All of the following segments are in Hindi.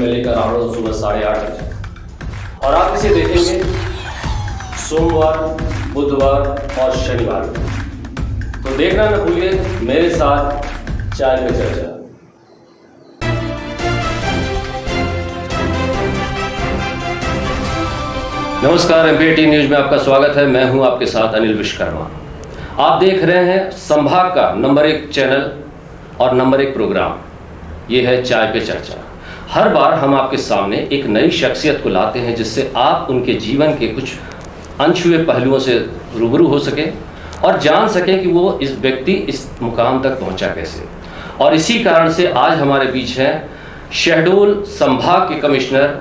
लेकर आ रहा हूँ सुबह 8:30 बजे और आप इसे देखेंगे सोमवार, बुधवार और शनिवार को। तो देखना न भूलिए मेरे साथ चाय पे चर्चा। नमस्कार, एमपीटी न्यूज में आपका स्वागत है। मैं हूं आपके साथ अनिल विश्वकर्मा। आप देख रहे हैं संभाग का नंबर 1 चैनल और नंबर 1 प्रोग्राम, ये है चाय पे चर्चा। हर बार हम आपके सामने एक नई शख्सियत को लाते हैं जिससे आप उनके जीवन के कुछ अनछुए पहलुओं से रूबरू हो सके और जान सके कि वो इस व्यक्ति इस मुकाम तक पहुंचा कैसे। और इसी कारण से आज हमारे बीच हैं शहडोल संभाग के कमिश्नर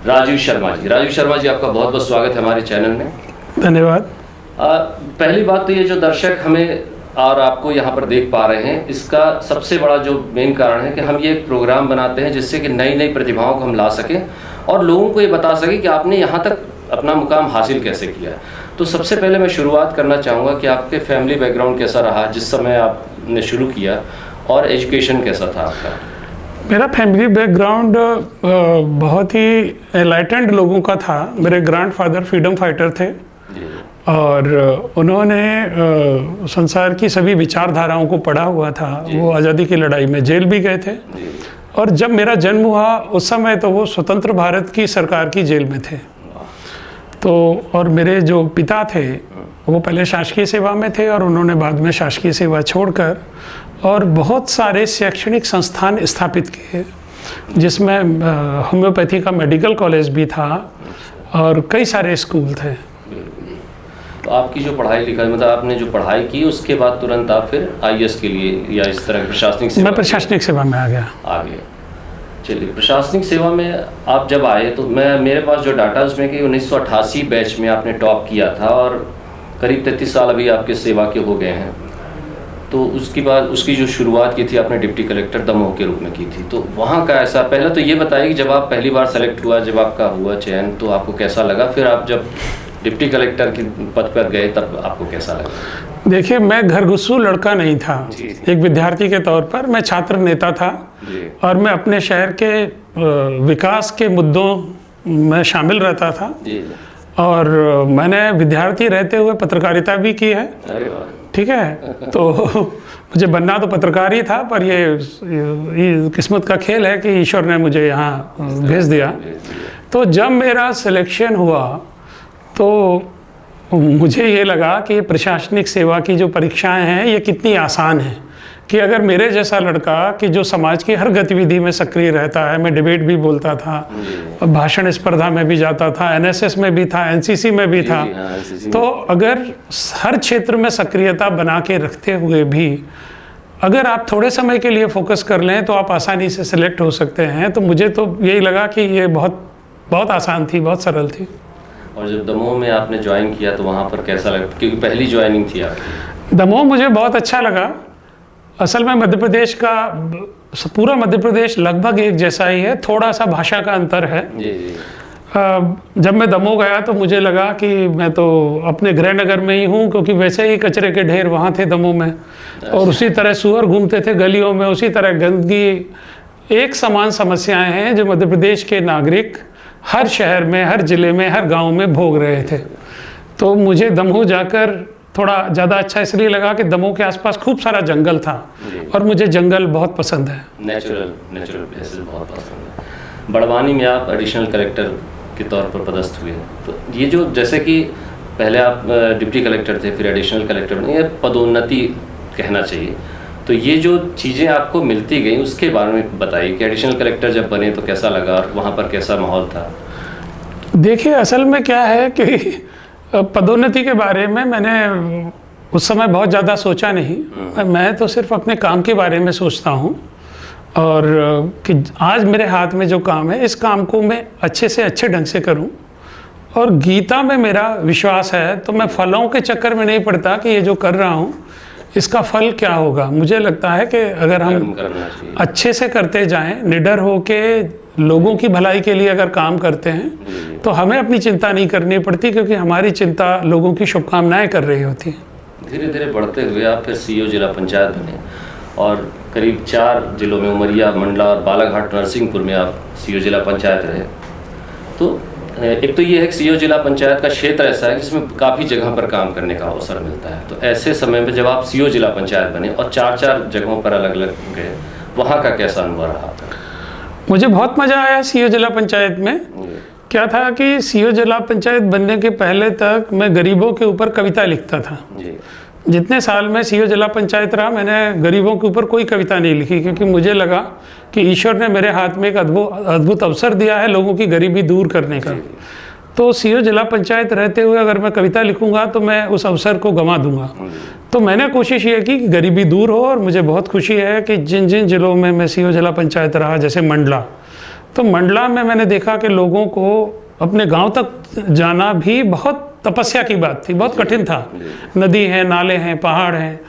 राजीव शर्मा जी। राजीव शर्मा जी, आपका बहुत बहुत स्वागत है हमारे चैनल में। धन्यवाद। पहली बात तो ये जो दर्शक हमें और आपको यहाँ पर देख पा रहे हैं, इसका सबसे बड़ा जो मेन कारण है कि हम ये एक प्रोग्राम बनाते हैं जिससे कि नई नई प्रतिभाओं को हम ला सकें और लोगों को ये बता सकें कि आपने यहाँ तक अपना मुकाम हासिल कैसे किया। तो सबसे पहले मैं शुरुआत करना चाहूँगा कि आपके फैमिली बैकग्राउंड कैसा रहा जिस समय आपने शुरू किया, और एजुकेशन कैसा था आपका? मेरा फैमिली बैकग्राउंड बहुत ही एनलाइटेंड लोगों का था। मेरे ग्रैंडफादर फ्रीडम फाइटर थे और उन्होंने संसार की सभी विचारधाराओं को पढ़ा हुआ था। वो आज़ादी की लड़ाई में जेल भी गए थे और जब मेरा जन्म हुआ उस समय तो वो स्वतंत्र भारत की सरकार की जेल में थे। तो और मेरे जो पिता थे वो पहले शासकीय सेवा में थे और उन्होंने बाद में शासकीय सेवा छोड़कर और बहुत सारे शैक्षणिक संस्थान स्थापित किए, जिसमें होम्योपैथी का मेडिकल कॉलेज भी था और कई सारे स्कूल थे। तो आपकी जो पढ़ाई लिखाई, मतलब आपने जो पढ़ाई की उसके बाद तुरंत आप फिर आईएएस के लिए या इस तरह प्रशासनिक सेवा? मैं प्रशासनिक सेवा में आ गया। चलिए, प्रशासनिक सेवा में आप जब आए तो मेरे पास जो डाटा उसमें कि 1988 बैच में आपने टॉप किया था और करीब 33 साल अभी आपके सेवा के हो गए हैं। तो उसके बाद उसकी जो शुरुआत की थी आपने डिप्टी कलेक्टर दमोह के रूप में की थी। तो वहाँ का ऐसा, पहले तो ये बताइए कि जब आप पहली बार सेलेक्ट हुआ, जब आपका हुआ चयन, तो आपको कैसा लगा? फिर आप जब डिप्टी कलेक्टर के पद पर गए तब आपको कैसा लगा? देखिए, मैं घरगुस्सू लड़का नहीं था। एक विद्यार्थी के तौर पर मैं छात्र नेता था और मैं अपने शहर के विकास के मुद्दों में शामिल रहता था और मैंने विद्यार्थी रहते हुए पत्रकारिता भी की है। ठीक है, तो मुझे बनना तो पत्रकार ही था, पर ये किस्मत का खेल है कि ईश्वर ने मुझे यहाँ भेज दिया। तो जब मेरा सिलेक्शन हुआ तो मुझे ये लगा कि प्रशासनिक सेवा की जो परीक्षाएं हैं ये कितनी आसान हैं, कि अगर मेरे जैसा लड़का कि जो समाज की हर गतिविधि में सक्रिय रहता है, मैं डिबेट भी बोलता था, भाषण स्पर्धा में भी जाता था, एनएसएस में भी था, एनसीसी में भी था, तो अगर हर क्षेत्र में सक्रियता बना के रखते हुए भी अगर आप थोड़े समय के लिए फोकस कर लें तो आप आसानी से सिलेक्ट हो सकते हैं। तो मुझे तो यही लगा कि ये बहुत बहुत आसान थी, बहुत सरल थी। और जब दमोह में आपने ज्वाइन किया तो वहाँ पर कैसा लगा, क्योंकि पहली ज्वाइनिंग थी आपकी? दमोह मुझे बहुत अच्छा लगा। असल में मध्य प्रदेश का पूरा मध्य प्रदेश लगभग एक जैसा ही है, थोड़ा सा भाषा का अंतर है। जब मैं दमोह गया तो मुझे लगा कि मैं तो अपने गृहनगर में ही हूँ, क्योंकि वैसे ही कचरे के ढेर वहाँ थे दमोह में और उसी तरह सुअर घूमते थे गलियों में, उसी तरह गंदगी, एक समान समस्याएं हैं जो मध्य प्रदेश के नागरिक हर शहर में, हर जिले में, हर गांव में भोग रहे थे। तो मुझे दमोह जाकर थोड़ा ज़्यादा अच्छा इसलिए लगा कि दमोह के आसपास खूब सारा जंगल था और मुझे जंगल बहुत पसंद है। नेचुरल प्लेसेस बहुत पसंद है। बड़वानी में आप एडिशनल कलेक्टर के तौर पर पदस्थ हुए, तो ये जो जैसे कि पहले आप डिप्टी कलेक्टर थे, फिर एडिशनल कलेक्टर बने, ये पदोन्नति कहना चाहिए। तो ये जो चीज़ें आपको मिलती गई उसके बारे में बताइए कि एडिशनल कलेक्टर जब बने तो कैसा लगा और वहाँ पर कैसा माहौल था? देखिए, असल में क्या है कि पदोन्नति के बारे में मैंने उस समय बहुत ज़्यादा सोचा नहीं। मैं तो सिर्फ अपने काम के बारे में सोचता हूँ और कि आज मेरे हाथ में जो काम है इस काम को मैं अच्छे से अच्छे ढंग से करूँ। और गीता में मेरा विश्वास है, तो मैं फलों के चक्कर में नहीं पड़ता कि ये जो कर रहा हूँ इसका फल क्या होगा। मुझे लगता है कि अगर हम अच्छे से करते जाएं, निडर होके लोगों की भलाई के लिए अगर काम करते हैं तो हमें अपनी चिंता नहीं करनी पड़ती, क्योंकि हमारी चिंता लोगों की शुभकामनाएं कर रही होती है। धीरे धीरे बढ़ते हुए आप फिर सीईओ जिला पंचायत बने और करीब 4 जिलों में उमरिया, मंडला और बालाघाट, नरसिंहपुर में आप सीईओ जिला पंचायत रहे। तो एक तो ये है कि सीईओ जिला पंचायत का क्षेत्र ऐसा है जिसमें काफ़ी जगह पर काम करने का अवसर मिलता है। तो ऐसे समय में जब आप सीईओ जिला पंचायत बने और 4 जगहों पर अलग अलग गए, वहाँ का कैसा अनुभव रहा था? मुझे बहुत मज़ा आया सीईओ जिला पंचायत में। क्या था कि सीईओ जिला पंचायत बनने के पहले तक मैं गरीबों के ऊपर कविता लिखता था। जितने साल में सीईओ जिला पंचायत रहा, मैंने गरीबों के ऊपर कोई कविता नहीं लिखी, क्योंकि मुझे लगा कि ईश्वर ने मेरे हाथ में एक अद्भुत अवसर दिया है लोगों की गरीबी दूर करने का। तो सीईओ जिला पंचायत रहते हुए अगर मैं कविता लिखूंगा तो मैं उस अवसर को गंवा दूंगा। तो मैंने कोशिश ये की कि गरीबी दूर हो, और मुझे बहुत खुशी है कि जिन जिन जिलों में मैं सीईओ जिला पंचायत रहा, जैसे मंडला, तो मंडला में मैंने देखा कि लोगों को अपने गांव तक जाना भी बहुत तपस्या की बात थी, बहुत कठिन था। नदी है, नाले हैं, पहाड़ हैं।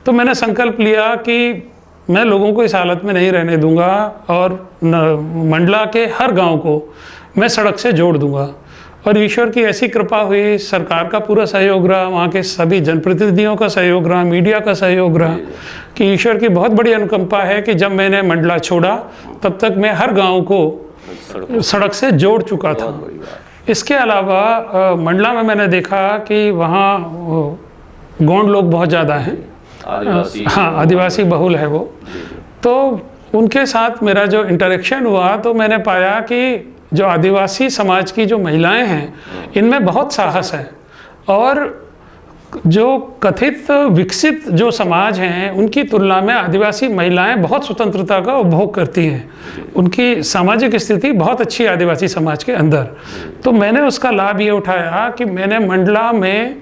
तो मैंने संकल्प लिया कि मैं लोगों को इस हालत में नहीं रहने दूंगा, और मंडला के हर गांव को मैं सड़क से जोड़ दूंगा। और ईश्वर की ऐसी कृपा हुई, सरकार का पूरा सहयोग रहा, वहाँ के सभी जनप्रतिनिधियों का सहयोग रहा, मीडिया का सहयोग रहा, कि ईश्वर की बहुत बड़ी अनुकंपा है कि जब मैंने मंडला छोड़ा तब तक मैं हर गांव को सड़क से जोड़ चुका था। इसके अलावा मंडला में मैंने देखा कि वहाँ गौंड लोग बहुत ज़्यादा हैं, हाँ, आदिवासी बहुल है वो। तो उनके साथ मेरा जो इंटरेक्शन हुआ, तो मैंने पाया कि जो आदिवासी समाज की जो महिलाएं हैं, इनमें बहुत साहस है, और जो कथित विकसित जो समाज हैं उनकी तुलना में आदिवासी महिलाएं बहुत स्वतंत्रता का उपभोग करती हैं। उनकी सामाजिक स्थिति बहुत अच्छी है आदिवासी समाज के अंदर। तो मैंने उसका लाभ ये उठाया कि मैंने मंडला में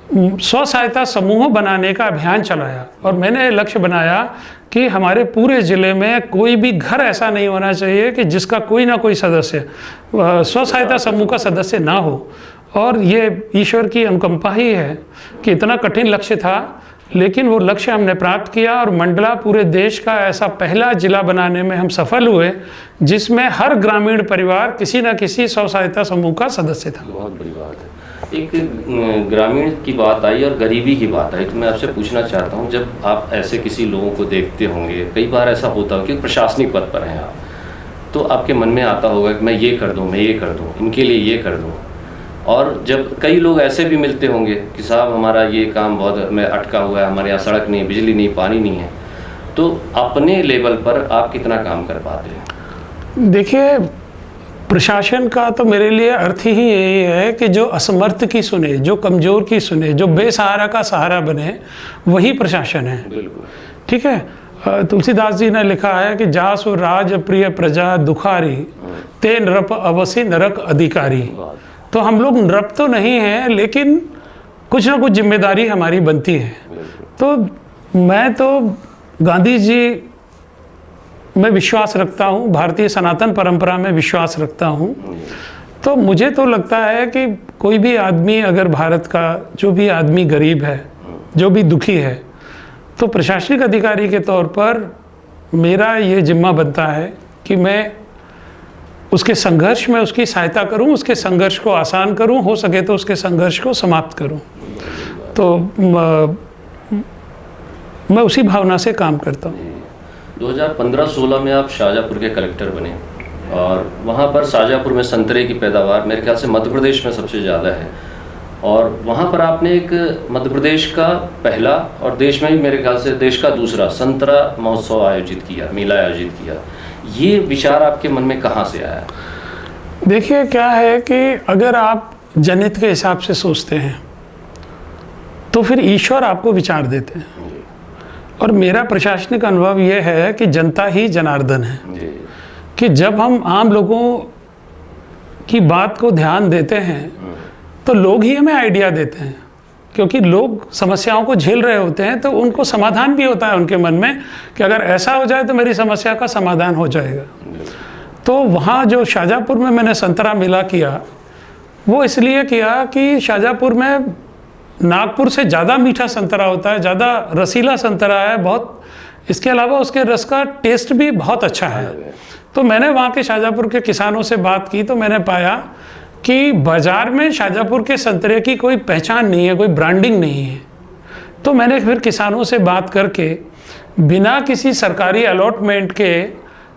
स्व सहायता समूह बनाने का अभियान चलाया, और मैंने लक्ष्य बनाया कि हमारे पूरे ज़िले में कोई भी घर ऐसा नहीं होना चाहिए कि जिसका कोई ना कोई सदस्य स्व सहायता समूह का सदस्य ना हो। और ये ईश्वर की अनुकंपा ही है कि इतना कठिन लक्ष्य था, लेकिन वो लक्ष्य हमने प्राप्त किया, और मंडला पूरे देश का ऐसा पहला जिला बनाने में हम सफल हुए जिसमें हर ग्रामीण परिवार किसी न किसी स्व सहायता समूह का सदस्य था। बहुत बड़ी बात है। एक ग्रामीण की बात आई और गरीबी की बात आई, तो मैं आपसे पूछना चाहता हूँ, जब आप ऐसे किसी लोगों को देखते होंगे, कई बार ऐसा होता है कि प्रशासनिक पद पर हैं आप, तो आपके मन में आता होगा कि मैं ये कर दूँ, मैं ये कर दूँ, इनके लिए ये कर दूँ। और जब कई लोग ऐसे भी मिलते होंगे कि साहब हमारा ये काम बहुत में अटका हुआ है, हमारे यहाँ सड़क नहीं, बिजली नहीं, पानी नहीं है, तो अपने लेवल पर आप कितना काम कर पाते हैं? देखिए, प्रशासन का तो मेरे लिए अर्थ ही यही है कि जो असमर्थ की सुने, जो कमज़ोर की सुने, जो बेसहारा का सहारा बने, वही प्रशासन है। बिल्कुल ठीक है। तुलसीदास जी ने लिखा है कि जासु राज प्रिय प्रजा दुखारी, ते नृप अवसि नरक अधिकारी। तो हम लोग नृप तो नहीं हैं, लेकिन कुछ ना कुछ जिम्मेदारी हमारी बनती है। तो मैं तो गांधी जी में विश्वास रखता हूँ, भारतीय सनातन परंपरा में विश्वास रखता हूँ। तो मुझे तो लगता है कि कोई भी आदमी, अगर भारत का जो भी आदमी गरीब है, जो भी दुखी है, तो प्रशासनिक अधिकारी के तौर पर मेरा ये जिम्मा बनता है कि मैं उसके संघर्ष में उसकी सहायता करूं, उसके संघर्ष को आसान करूं, हो सके तो उसके संघर्ष को समाप्त करूं। तो मैं उसी भावना से काम करता हूं। 2015-16 में आप शाहजहाँपुर के कलेक्टर बने, और वहाँ पर शाहजहाँपुर में संतरे की पैदावार मेरे ख्याल से मध्य प्रदेश में सबसे ज़्यादा है, और वहाँ पर आपने एक मध्य प्रदेश का पहला और देश में ही मेरे ख्याल से देश का दूसरा संतरा महोत्सव आयोजित किया, मेला आयोजित किया। ये विचार आपके मन में कहाँ से आया? देखिए, क्या है कि अगर आप जनहित के हिसाब से सोचते हैं तो फिर ईश्वर आपको विचार देते हैं, और मेरा प्रशासनिक अनुभव यह है कि जनता ही जनार्दन है। कि जब हम आम लोगों की बात को ध्यान देते हैं तो लोग ही हमें आइडिया देते हैं, क्योंकि लोग समस्याओं को झेल रहे होते हैं, तो उनको समाधान भी होता है उनके मन में कि अगर ऐसा हो जाए तो मेरी समस्या का समाधान हो जाएगा। तो वहाँ जो शाहजहाँपुर में मैंने संतरा मेला किया, वो इसलिए किया कि शाहजहाँपुर में नागपुर से ज़्यादा मीठा संतरा होता है, ज़्यादा रसीला संतरा है बहुत। इसके अलावा उसके रस का टेस्ट भी बहुत अच्छा है। तो मैंने वहाँ के शाहजहाँपुर के किसानों से बात की, तो मैंने पाया कि बाज़ार में शाहजहाँपुर के संतरे की कोई पहचान नहीं है, कोई ब्रांडिंग नहीं है। तो मैंने फिर किसानों से बात करके बिना किसी सरकारी अलॉटमेंट के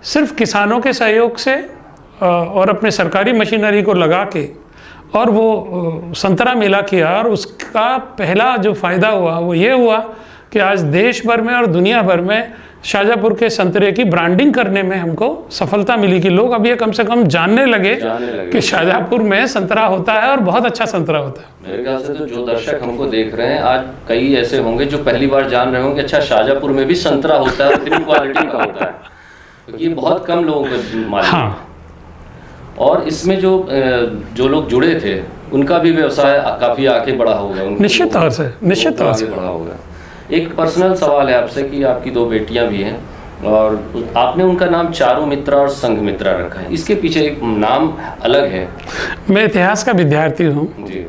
सिर्फ किसानों के सहयोग से और अपने सरकारी मशीनरी को लगा के और वो संतरा मेला किया, और उसका पहला जो फ़ायदा हुआ वो ये हुआ कि आज देश भर में और दुनिया भर में शाहजहाँपुर के संतरे की ब्रांडिंग करने में हमको सफलता मिली कि लोग अब ये कम से कम जानने लगे कि शाहजहाँपुर में संतरा होता है और बहुत अच्छा संतरा होता है। मेरे ख्याल से तो जो दर्शक हमको देख रहे हैं आज कई ऐसे होंगे जो पहली बार जान रहे होंगे अच्छा शाहजहाँपुर में भी संतरा होता है, इतनी क्वालिटी का होता है, क्योंकि ये बहुत कम लोगों को मालूम है। और इसमें जो लोग जुड़े थे उनका भी व्यवसाय काफ़ी आगे बढ़ा होगा, निश्चित तौर से बढ़ा होगा। एक पर्सनल सवाल है आपसे कि आपकी 2 बेटियां भी हैं और आपने उनका नाम चारुमित्रा और संघमित्रा रखा है, इसके पीछे एक नाम अलग है। मैं इतिहास का विद्यार्थी हूँ जी,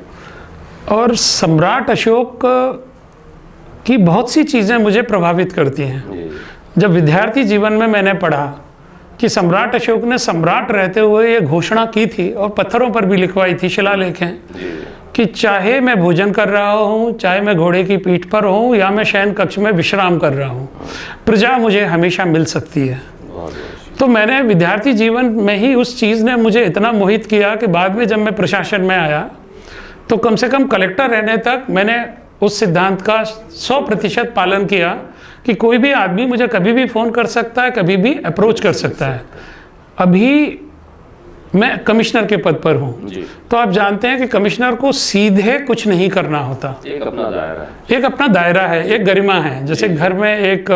और सम्राट अशोक की बहुत सी चीज़ें मुझे प्रभावित करती हैं। जी, जब विद्यार्थी जीवन में मैंने पढ़ा कि सम्राट अशोक ने सम्राट रहते हुए ये घोषणा की थी और पत्थरों पर भी लिखवाई थी, शिलालेख हैं, कि चाहे मैं भोजन कर रहा हूँ, चाहे मैं घोड़े की पीठ पर हूँ या मैं शयन कक्ष में विश्राम कर रहा हूँ, प्रजा मुझे हमेशा मिल सकती है। तो मैंने विद्यार्थी जीवन में ही उस चीज़ ने मुझे इतना मोहित किया कि बाद में जब मैं प्रशासन में आया तो कम से कम कलेक्टर रहने तक मैंने उस सिद्धांत का 100% पालन किया कि कोई भी आदमी मुझे कभी भी फ़ोन कर सकता है, कभी भी अप्रोच कर सकता है। अभी मैं कमिश्नर के पद पर हूँ, तो आप जानते हैं कि कमिश्नर को सीधे कुछ नहीं करना होता, एक अपना दायरा है, एक गरिमा है। जैसे घर में एक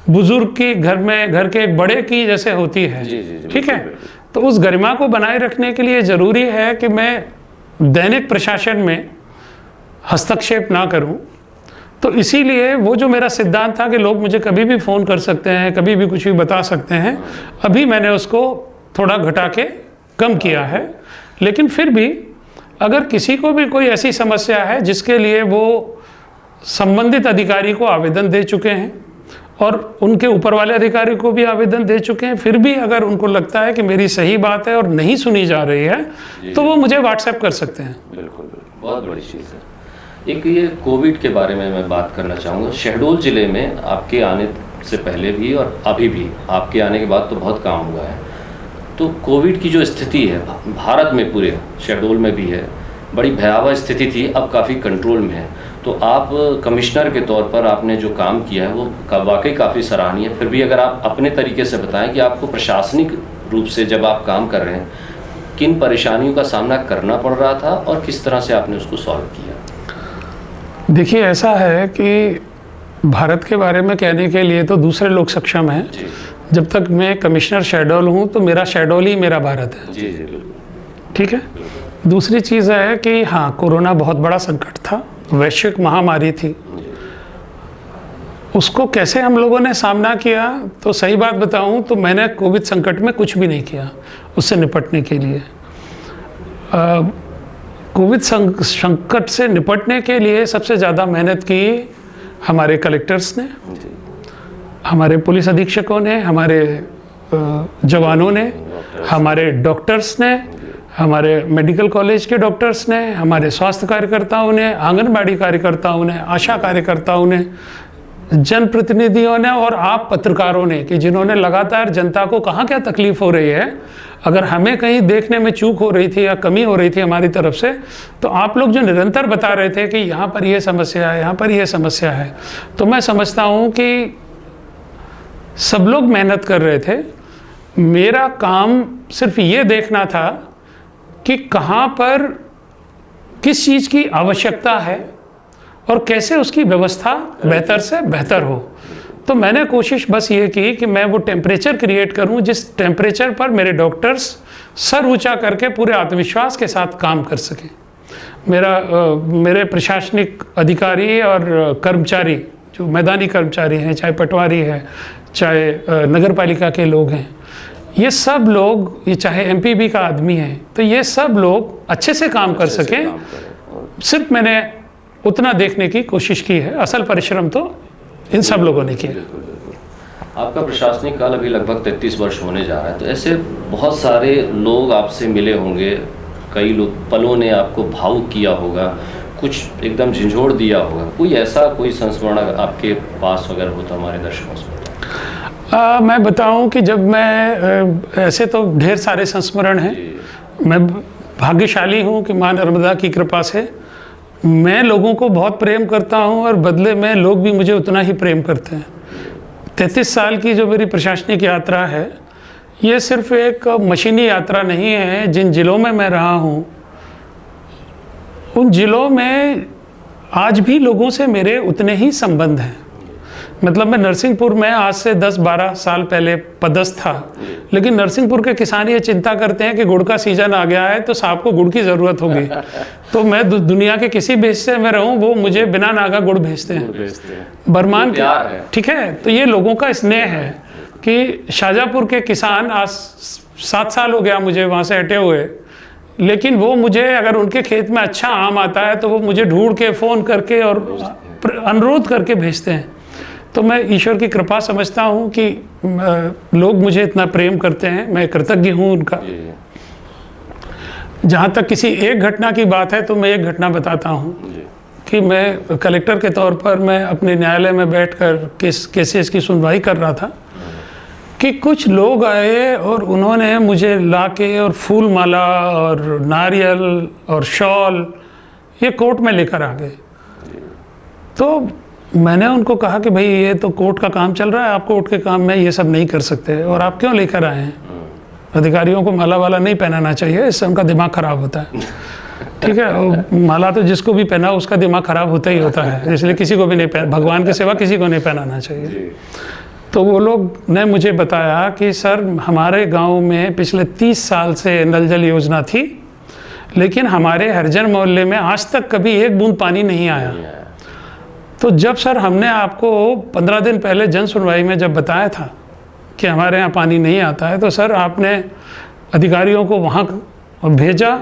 बुजुर्ग की घर के एक बड़े की जैसे होती है, ठीक है, तो उस गरिमा को बनाए रखने के लिए ज़रूरी है कि मैं दैनिक प्रशासन में हस्तक्षेप ना करूं। तो इसीलिए वो जो मेरा सिद्धांत था कि लोग मुझे कभी भी फ़ोन कर सकते हैं, कभी भी कुछ भी बता सकते हैं, अभी मैंने उसको थोड़ा घटा के कम किया है। लेकिन फिर भी अगर किसी को भी कोई ऐसी समस्या है जिसके लिए वो संबंधित अधिकारी को आवेदन दे चुके हैं और उनके ऊपर वाले अधिकारी को भी आवेदन दे चुके हैं, फिर भी अगर उनको लगता है कि मेरी सही बात है और नहीं सुनी जा रही है, तो वो मुझे व्हाट्सएप कर सकते हैं। बिल्कुल, बहुत बड़ी चीज़ है। एक ये कोविड के बारे में मैं बात करना चाहूँगा। शहडोल ज़िले में आपके आने से पहले भी और अभी भी आपके आने के बाद तो बहुत काम हुआ है। तो कोविड की जो स्थिति है भारत में, पूरे शहडोल में भी है, बड़ी भयावह स्थिति थी, अब काफ़ी कंट्रोल में है। तो आप कमिश्नर के तौर पर आपने जो काम किया है वो वाकई काफ़ी सराहनीय है। फिर भी अगर आप अपने तरीके से बताएं कि आपको प्रशासनिक रूप से जब आप काम कर रहे हैं किन परेशानियों का सामना करना पड़ रहा था और किस तरह से आपने उसको सॉल्व किया? देखिए, ऐसा है कि भारत के बारे में कहने के लिए तो दूसरे लोग सक्षम हैं। जब तक मैं कमिश्नर शहडोल हूँ तो मेरा शहडोल ही मेरा भारत है। जी जी, ठीक है। दूसरी चीज़ है कि हाँ, कोरोना बहुत बड़ा संकट था, वैश्विक महामारी थी। उसको कैसे हम लोगों ने सामना किया, तो सही बात बताऊं तो मैंने कोविड संकट में कुछ भी नहीं किया उससे निपटने के लिए। कोविड संकट से निपटने के लिए सबसे ज़्यादा मेहनत की हमारे कलेक्टर्स ने, हमारे पुलिस अधीक्षकों ने, हमारे जवानों ने, हमारे डॉक्टर्स ने, हमारे मेडिकल कॉलेज के डॉक्टर्स ने, हमारे स्वास्थ्य कार्यकर्ताओं ने, आंगनबाड़ी कार्यकर्ताओं ने, आशा कार्यकर्ताओं ने, जनप्रतिनिधियों ने और आप पत्रकारों ने, कि जिन्होंने लगातार जनता को कहाँ क्या तकलीफ हो रही है, अगर हमें कहीं देखने में चूक हो रही थी या कमी हो रही थी हमारी तरफ से, तो आप लोग जो निरंतर बता रहे थे कि यहाँ पर ये समस्या है, यहाँ पर ये समस्या है, तो मैं समझता हूँ कि सब लोग मेहनत कर रहे थे। मेरा काम सिर्फ ये देखना था कि कहाँ पर किस चीज़ की आवश्यकता है और कैसे उसकी व्यवस्था बेहतर से बेहतर हो। तो मैंने कोशिश बस ये की कि मैं वो टेम्परेचर क्रिएट करूं जिस टेम्परेचर पर मेरे डॉक्टर्स सर ऊंचा करके पूरे आत्मविश्वास के साथ काम कर सकें। मेरे प्रशासनिक अधिकारी और कर्मचारी, जो मैदानी कर्मचारी हैं, चाहे पटवारी है, चाहे नगर पालिका के लोग हैं, ये सब लोग, ये चाहे एमपीबी का आदमी है, तो ये सब लोग अच्छे से काम कर सकें। सिर्फ मैंने उतना देखने की कोशिश की है, असल परिश्रम तो इन सब लोगों ने किया। आपका प्रशासनिक काल अभी लगभग 33 वर्ष होने जा रहा है, तो ऐसे बहुत सारे लोग आपसे मिले होंगे, कई लोग पलों ने आपको भावुक किया होगा, कुछ एकदम झंझोड़ दिया होगा, कोई ऐसा कोई संस्मरण अगर आपके पास अगर हो तो हमारे दर्शकों से बताएं। मैं बताऊं कि जब मैं ऐसे तो ढेर सारे संस्मरण हैं। मैं भाग्यशाली हूं कि माँ नर्मदा की कृपा से मैं लोगों को बहुत प्रेम करता हूं और बदले में लोग भी मुझे उतना ही प्रेम करते हैं। 33 साल की जो मेरी प्रशासनिक यात्रा है, ये सिर्फ एक मशीनी यात्रा नहीं है। जिन जिलों में मैं रहा हूँ उन जिलों में आज भी लोगों से मेरे उतने ही संबंध हैं। मतलब मैं नरसिंहपुर में आज से 10-12 साल पहले पदस्थ था, लेकिन नरसिंहपुर के किसान ये चिंता करते हैं कि गुड़ का सीजन आ गया है तो साहब को गुड़ की ज़रूरत होगी, तो मैं दुनिया के किसी भी हिस्से में रहूं वो मुझे बिना नागा गुड़ भेजते हैं। बरमान के, ठीक है। तो ये लोगों का स्नेह है कि शाहजहाँपुर के किसान आज 7 साल हो गया मुझे वहाँ से हटे हुए, लेकिन वो मुझे अगर उनके खेत में अच्छा आम आता है तो वो मुझे ढूंढ के फ़ोन करके और अनुरोध करके भेजते हैं। तो मैं ईश्वर की कृपा समझता हूँ कि लोग मुझे इतना प्रेम करते हैं, मैं कृतज्ञ हूँ उनका। जहाँ तक किसी एक घटना की बात है तो मैं एक घटना बताता हूँ कि मैं कलेक्टर के तौर पर मैं अपने न्यायालय में बैठकर केसेस की सुनवाई कर रहा था कि कुछ लोग आए और उन्होंने मुझे लाके और फूल माला और नारियल और शॉल ये कोर्ट में लेकर आ गए। तो मैंने उनको कहा कि भाई ये तो कोर्ट का काम चल रहा है, आप कोर्ट के काम में ये सब नहीं कर सकते और आप क्यों लेकर आए हैं? अधिकारियों को माला वाला नहीं पहनाना चाहिए, इससे उनका दिमाग खराब होता है। ठीक है, और माला तो जिसको भी पहना उसका दिमाग खराब होता ही होता है, इसलिए किसी को भी नहीं भगवान के सिवा किसी को नहीं पहनाना चाहिए। तो वो लोग ने मुझे बताया कि सर हमारे गांव में पिछले 30 साल से नल जल योजना थी, लेकिन हमारे हरिजन मोहल्ले में आज तक कभी एक बूंद पानी नहीं आया। तो जब सर हमने आपको 15 दिन पहले जन सुनवाई में जब बताया था कि हमारे यहाँ पानी नहीं आता है, तो सर आपने अधिकारियों को वहाँ भेजा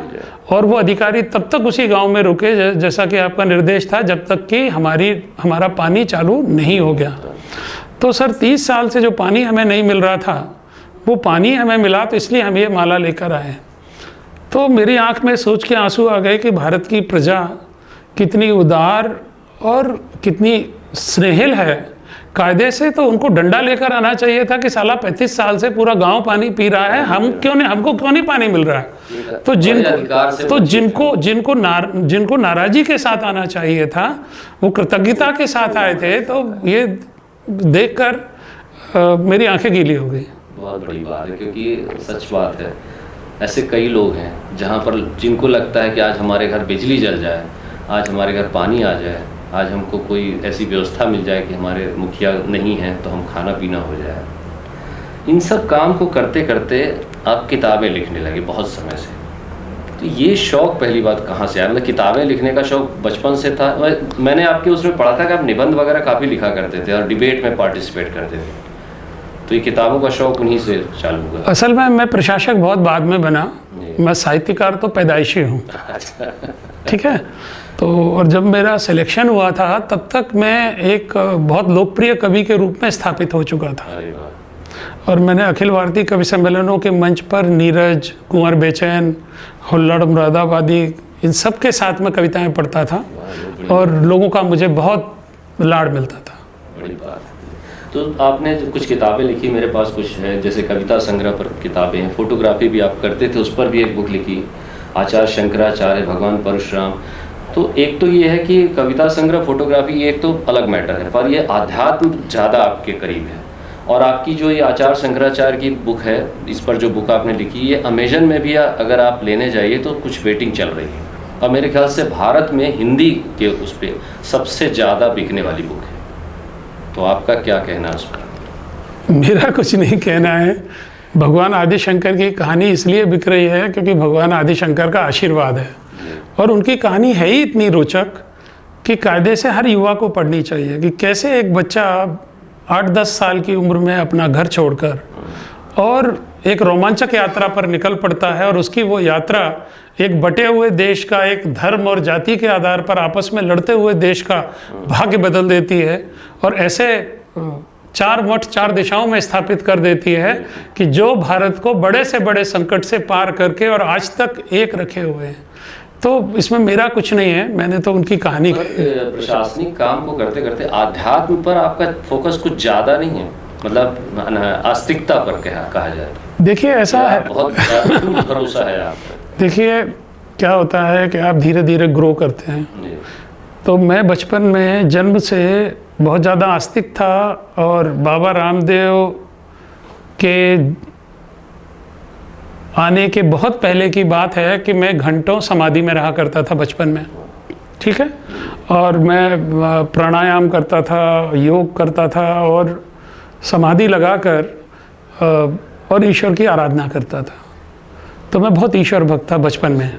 और वो अधिकारी तब तक उसी गांव में रुके जैसा कि आपका निर्देश था, जब तक कि हमारा पानी चालू नहीं हो गया। तो सर 30 साल से जो पानी हमें नहीं मिल रहा था वो पानी हमें मिला, तो इसलिए हम ये माला लेकर आए। तो मेरी आंख में सोच के आंसू आ गए कि भारत की प्रजा कितनी उदार और कितनी स्नेहिल है। कायदे से तो उनको डंडा लेकर आना चाहिए था कि साला 35 साल से पूरा गांव पानी पी रहा है, हमको क्यों नहीं पानी मिल रहा है। तो जिनको नाराज़गी के साथ आना चाहिए था वो कृतज्ञता के साथ आए थे। तो ये देखकर मेरी आंखें गीली हो गई। बहुत बड़ी बात है, क्योंकि सच बात है, ऐसे कई लोग हैं जहाँ पर जिनको लगता है कि आज हमारे घर बिजली जल जाए, आज हमारे घर पानी आ जाए, आज हमको कोई ऐसी व्यवस्था मिल जाए कि हमारे मुखिया नहीं हैं तो हम खाना पीना हो जाए। इन सब काम को करते करते आप किताबें लिखने लगे बहुत समय से। तो ये शौक़ पहली बात कहाँ से आया? मतलब किताबें लिखने का शौक़ बचपन से था? मैंने आपके उसमें पढ़ा था कि आप निबंध वगैरह काफ़ी लिखा करते थे और डिबेट में पार्टिसिपेट करते थे, तो ये किताबों का शौक़ उन्हीं से चालू हुआ? असल में मैं प्रशासक बहुत बाद में बना, मैं साहित्यकार तो पैदाइशी हूँ। ठीक है, तो और जब मेरा सिलेक्शन हुआ था तब तक मैं एक बहुत लोकप्रिय कवि के रूप में स्थापित हो चुका था और मैंने अखिल भारतीय कवि सम्मेलनों के मंच पर नीरज, कुंवर बेचैन, हुल्लड़, मुरादाबादी, इन सब के साथ मैं कविताएं पढ़ता था और लोगों का मुझे बहुत लाड़ मिलता था। बड़ी बात। तो आपने कुछ किताबें लिखी, मेरे पास कुछ है, जैसे कविता संग्रह पर किताबें हैं, फोटोग्राफी भी आप करते थे, उस पर भी एक बुक लिखी, आचार्य शंकराचार्य, भगवान परशुराम। तो एक तो ये है कि कविता संग्रह, फोटोग्राफी, एक तो अलग मैटर है, पर ये आध्यात्म ज़्यादा आपके करीब है। और आपकी जो ये आचार्य शंकराचार्य की बुक है, इस पर जो बुक आपने लिखी, ये अमेजन में भी अगर आप लेने जाइए तो कुछ वेटिंग चल रही है और मेरे ख्याल से भारत में हिंदी के उस पर सबसे ज़्यादा बिकने वाली बुक है। तो आपका क्या कहना है उस पर? मेरा कुछ नहीं कहना है। भगवान आदिशंकर की कहानी इसलिए बिक रही है क्योंकि भगवान आदिशंकर का आशीर्वाद है और उनकी कहानी है ही इतनी रोचक कि कायदे से हर युवा को पढ़नी चाहिए कि कैसे एक बच्चा 8-10 साल की उम्र में अपना घर छोड़कर और एक रोमांचक यात्रा पर निकल पड़ता है और उसकी वो यात्रा एक बटे हुए देश का, एक धर्म और जाति के आधार पर आपस में लड़ते हुए देश का भाग्य बदल देती है और ऐसे 4 मठ 4 दिशाओं में स्थापित कर देती है कि जो भारत को बड़े से बड़े संकट से पार करके और आज तक एक रखे हुए हैं। तो इसमें मेरा कुछ नहीं है, मैंने तो उनकी कहानी प्रशासनिक काम को करते करते आध्यात्म पर आपका फोकस कुछ ज़्यादा नहीं है, मतलब आस्तिकता पर कहा जाए? देखिए ऐसा है, बहुत भरोसा है आप पर। देखिए क्या होता है कि आप धीरे धीरे ग्रो करते हैं। तो मैं बचपन में जन्म से बहुत ज़्यादा आस्तिक था, और बाबा रामदेव के आने के बहुत पहले की बात है कि मैं घंटों समाधि में रहा करता था बचपन में, ठीक है। और मैं प्राणायाम करता था, योग करता था, और समाधि लगाकर और ईश्वर की आराधना करता था। तो मैं बहुत ईश्वर भक्त था बचपन में।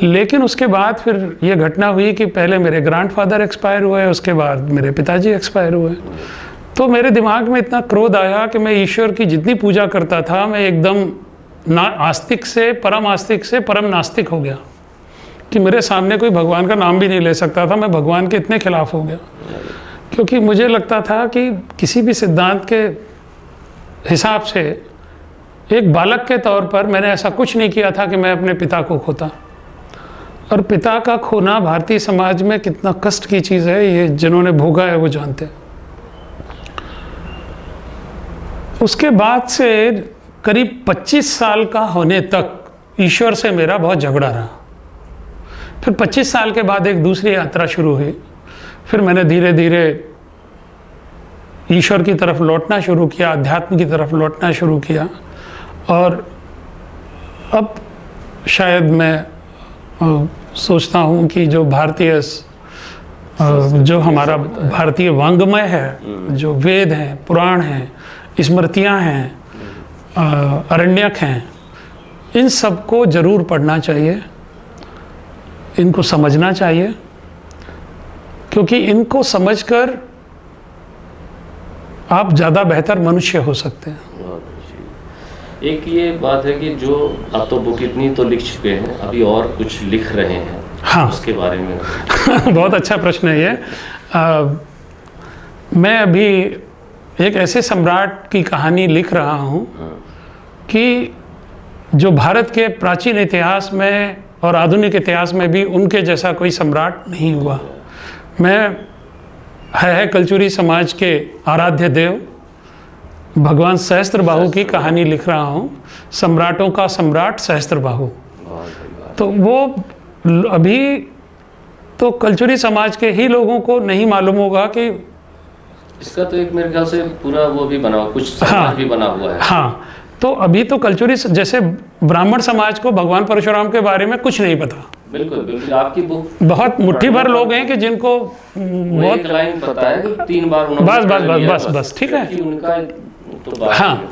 लेकिन उसके बाद फिर ये घटना हुई कि पहले मेरे ग्रैंडफादर एक्सपायर हुए, उसके बाद मेरे पिताजी एक्सपायर हुए। तो मेरे दिमाग में इतना क्रोध आया कि मैं ईश्वर की जितनी पूजा करता था, मैं एकदम आस्तिक से परम नास्तिक हो गया कि मेरे सामने कोई भगवान का नाम भी नहीं ले सकता था। मैं भगवान के इतने खिलाफ हो गया, क्योंकि मुझे लगता था कि किसी भी सिद्धांत के हिसाब से एक बालक के तौर पर मैंने ऐसा कुछ नहीं किया था कि मैं अपने पिता को खोता। और पिता का खोना भारतीय समाज में कितना कष्ट की चीज़ है, ये जिन्होंने भोगा है वो जानते हैं। उसके बाद से करीब 25 साल का होने तक ईश्वर से मेरा बहुत झगड़ा रहा। फिर 25 साल के बाद एक दूसरी यात्रा शुरू हुई। फिर मैंने धीरे धीरे ईश्वर की तरफ लौटना शुरू किया, अध्यात्म की तरफ लौटना शुरू किया। और अब शायद मैं सोचता हूँ कि जो भारतीय जो हमारा भारतीय वांग्मय है, जो वेद हैं, पुराण हैं, स्मृतियाँ हैं, अरण्यक हैं, इन सबको ज़रूर पढ़ना चाहिए, इनको समझना चाहिए, क्योंकि इनको समझकर आप ज़्यादा बेहतर मनुष्य हो सकते हैं। एक ये बात है कि जो आप तो बुक इतनी तो लिख चुके हैं, अभी और कुछ लिख रहे हैं, हाँ उसके बारे में बहुत अच्छा प्रश्न है ये। मैं अभी एक ऐसे सम्राट की कहानी लिख रहा हूँ कि जो भारत के प्राचीन इतिहास में और आधुनिक इतिहास में भी उनके जैसा कोई सम्राट नहीं हुआ। मैं है कलचुरी समाज के आराध्य देव भगवान सहस्त्रबाहु की कहानी लिख रहा हूँ, सम्राटों का सम्राट सहस्त्रबाहु। तो वो अभी तो कलचुरी समाज के ही लोगों को नहीं मालूम होगा कि इसका तो एक मेरे ख्याल से पूरा वो भी बना हुआ, कुछ समाज भी बना हुआ है। हाँ, तो अभी तो कलचुरी जैसे ब्राह्मण समाज को भगवान परशुराम के बारे में कुछ नहीं पता। बिल्कुल बिल्कुल, आपकी बुक बहुत मुट्ठी भर लोग हैं कि जिनको बहुत एक लाइन पता है, 3 बार बस ठीक है उनका तो हाँ।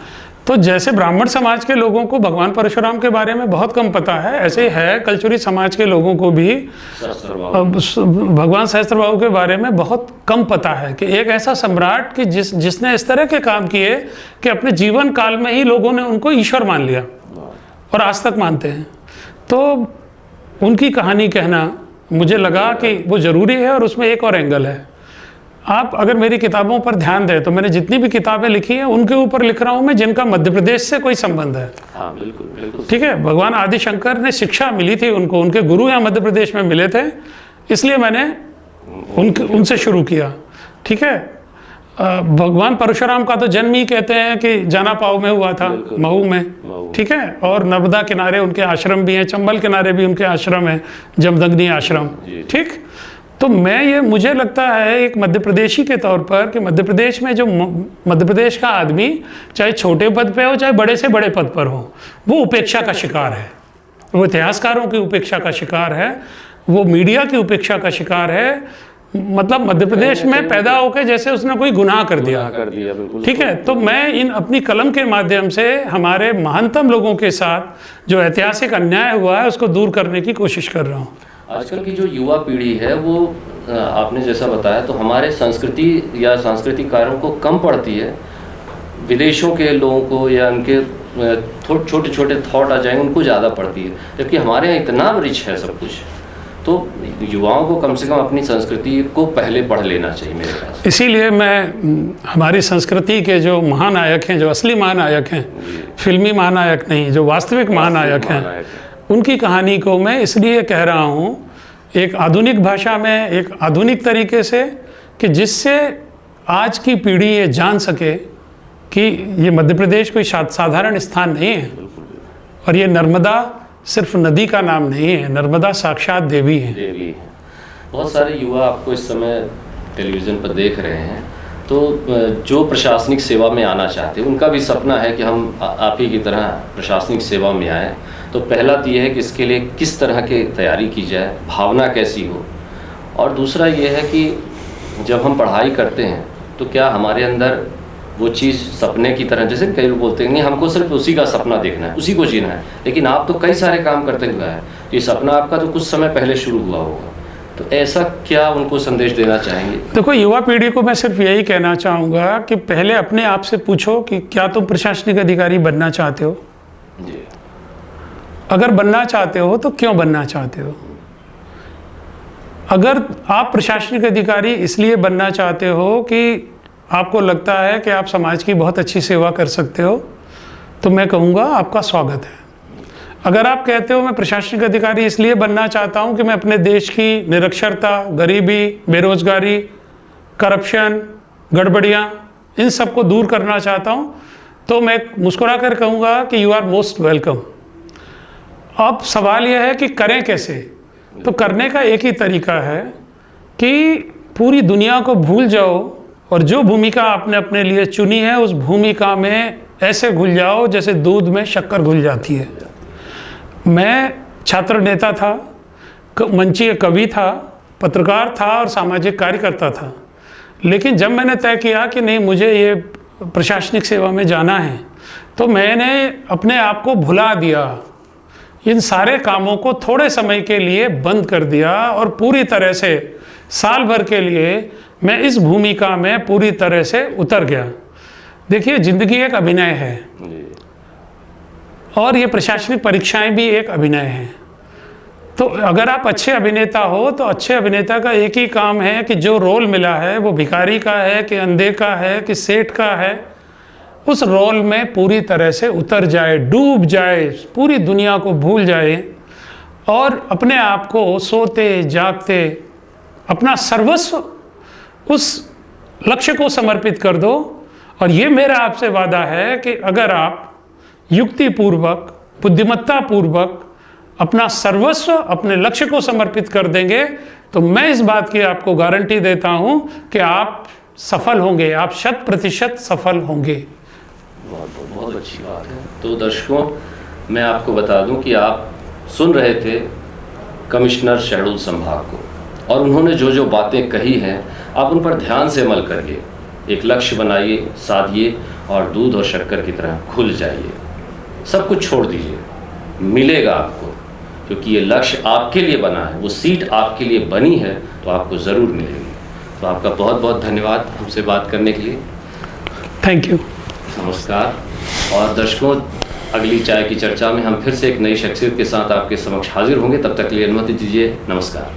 तो जैसे ब्राह्मण समाज के लोगों को भगवान परशुराम के बारे में बहुत कम पता है, ऐसे है कलचुरी समाज के लोगों को भी भगवान सहस्त्रबाहु के बारे में बहुत कम पता है कि एक ऐसा सम्राट कि जिसने इस तरह के काम किए कि अपने जीवन काल में ही लोगों ने उनको ईश्वर मान लिया और आज तक मानते हैं। तो उनकी कहानी कहना मुझे लगा कि वो ज़रूरी है। और उसमें एक और एंगल है, आप अगर मेरी किताबों पर ध्यान दें तो मैंने जितनी भी किताबें लिखी हैं उनके ऊपर लिख रहा हूँ मैं जिनका मध्य प्रदेश से कोई संबंध है। हाँ, बिल्कुल बिल्कुल ठीक है। भगवान आदि शंकर ने शिक्षा मिली थी उनको, उनके गुरु यहाँ मध्य प्रदेश में मिले थे, इसलिए मैंने उनसे शुरू किया। ठीक है। भगवान परशुराम का तो जन्म ही कहते हैं कि जानापाव में हुआ था, महू में। ठीक है। और नर्मदा किनारे उनके आश्रम भी हैं, चंबल किनारे भी उनके आश्रम हैं, जमदग्नि आश्रम। ठीक। तो मुझे लगता है एक मध्य प्रदेशी के तौर पर कि मध्य प्रदेश में जो मध्य प्रदेश का आदमी चाहे छोटे पद पे हो चाहे बड़े से बड़े पद पर हो, वो उपेक्षा का शिकार है, वो इतिहासकारों की उपेक्षा का शिकार है, वो मीडिया की उपेक्षा का शिकार है। मतलब मध्य प्रदेश में पैदा होकर जैसे उसने कोई गुनाह कर दिया। ठीक है। तो मैं इन अपनी कलम के माध्यम से हमारे महानतम लोगों के साथ जो ऐतिहासिक अन्याय हुआ है उसको दूर करने की कोशिश कर रहा हूँ। आजकल की जो युवा पीढ़ी है वो आपने जैसा बताया तो हमारे संस्कृति या सांस्कृतिक कार्यों को कम पढ़ती है, विदेशों के लोगों को या उनके छोटे छोटे थॉट आ जाएंगे उनको ज़्यादा पढ़ती है, जबकि हमारे यहाँ इतना रिच है सब कुछ। तो युवाओं को कम से कम अपनी संस्कृति को पहले पढ़ लेना चाहिए मेरे ख्याल से। इसीलिए मैं हमारी संस्कृति के जो महानायक हैं, जो असली महानायक हैं, फिल्मी महानायक नहीं, जो वास्तविक महानायक हैं, उनकी कहानी को मैं इसलिए कह रहा हूँ एक आधुनिक भाषा में, एक आधुनिक तरीके से, कि जिससे आज की पीढ़ी ये जान सके कि ये मध्य प्रदेश कोई साधारण स्थान नहीं है, और ये नर्मदा सिर्फ नदी का नाम नहीं है, नर्मदा साक्षात देवी है। देवी है। बहुत सारे युवा आपको इस समय टेलीविज़न पर देख रहे हैं, तो जो प्रशासनिक सेवा में आना चाहते हैं उनका भी सपना है कि हम आप ही की तरह प्रशासनिक सेवा में आएँ। तो पहला तो ये है कि इसके लिए किस तरह की तैयारी की जाए, भावना कैसी हो, और दूसरा ये है कि जब हम पढ़ाई करते हैं तो क्या हमारे अंदर वो चीज़ सपने की तरह, जैसे कई लोग बोलते हैं नहीं हमको सिर्फ उसी का सपना देखना है, उसी को जीना है, लेकिन आप तो कई सारे काम करते हुए हैं, ये सपना आपका तो कुछ समय पहले शुरू हुआ होगा, तो ऐसा क्या उनको संदेश देना चाहेंगे? देखो, युवा पीढ़ी को मैं सिर्फ यही कहना चाहूँगा कि पहले अपने आप से पूछो कि क्या तुम प्रशासनिक अधिकारी बनना चाहते हो जी। अगर बनना चाहते हो तो क्यों बनना चाहते हो? अगर आप प्रशासनिक अधिकारी इसलिए बनना चाहते हो कि आपको लगता है कि आप समाज की बहुत अच्छी सेवा कर सकते हो, तो मैं कहूँगा आपका स्वागत है। अगर आप कहते हो मैं प्रशासनिक अधिकारी इसलिए बनना चाहता हूँ कि मैं अपने देश की निरक्षरता, गरीबी, बेरोजगारी, करप्शन, गड़बड़ियाँ, इन सब को दूर करना चाहता हूँ, तो मैं मुस्कुरा कर कहूँगा कि यू आर मोस्ट वेलकम। अब सवाल यह है कि करें कैसे? तो करने का एक ही तरीका है कि पूरी दुनिया को भूल जाओ और जो भूमिका आपने अपने लिए चुनी है उस भूमिका में ऐसे घुल जाओ जैसे दूध में शक्कर घुल जाती है। मैं छात्र नेता था, मंचीय कवि था, पत्रकार था और सामाजिक कार्यकर्ता था, लेकिन जब मैंने तय किया कि नहीं मुझे ये प्रशासनिक सेवा में जाना है, तो मैंने अपने आप को भुला दिया, इन सारे कामों को थोड़े समय के लिए बंद कर दिया और पूरी तरह से साल भर के लिए मैं इस भूमिका में पूरी तरह से उतर गया। देखिए, ज़िंदगी एक अभिनय है और ये प्रशासनिक परीक्षाएं भी एक अभिनय है। तो अगर आप अच्छे अभिनेता हो तो अच्छे अभिनेता का एक ही काम है कि जो रोल मिला है वो भिखारी का है कि अंधे का है कि सेठ का है, उस रोल में पूरी तरह से उतर जाए, डूब जाए, पूरी दुनिया को भूल जाए और अपने आप को सोते जागते अपना सर्वस्व उस लक्ष्य को समर्पित कर दो। और ये मेरा आपसे वादा है कि अगर आप युक्तिपूर्वक, बुद्धिमत्तापूर्वक अपना सर्वस्व अपने लक्ष्य को समर्पित कर देंगे, तो मैं इस बात की आपको गारंटी देता हूं कि आप सफल होंगे, आप 100% सफल होंगे। बहुत अच्छी बात है। तो दर्शकों, मैं आपको बता दूं कि आप सुन रहे थे कमिश्नर शहडोल संभाग को, और उन्होंने जो जो बातें कही हैं आप उन पर ध्यान से अमल करिए, एक लक्ष्य बनाइए, साधिए और दूध और शक्कर की तरह घुल जाइए, सब कुछ छोड़ दीजिए, मिलेगा आपको, क्योंकि ये लक्ष्य आपके लिए बना है, वो सीट आपके लिए बनी है, तो आपको ज़रूर मिलेगी। तो आपका बहुत बहुत धन्यवाद हमसे बात करने के लिए। Thank you. नमस्कार। और दर्शकों, अगली चाय की चर्चा में हम फिर से एक नई शख्सियत के साथ आपके समक्ष हाजिर होंगे। तब तक के लिए अनुमति दीजिए। नमस्कार।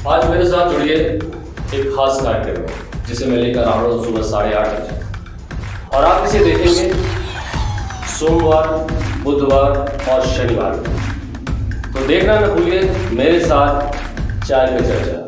आज मेरे साथ जुड़िए एक खास कार्यक्रम में, जिसे मैं लेकर आ रहा हूँ सुबह 8:30 बजे, और आप इसे देखेंगे सोमवार, बुधवार और शनिवार को। तो देखना न भूलिए मेरे साथ चाय पे चर्चा।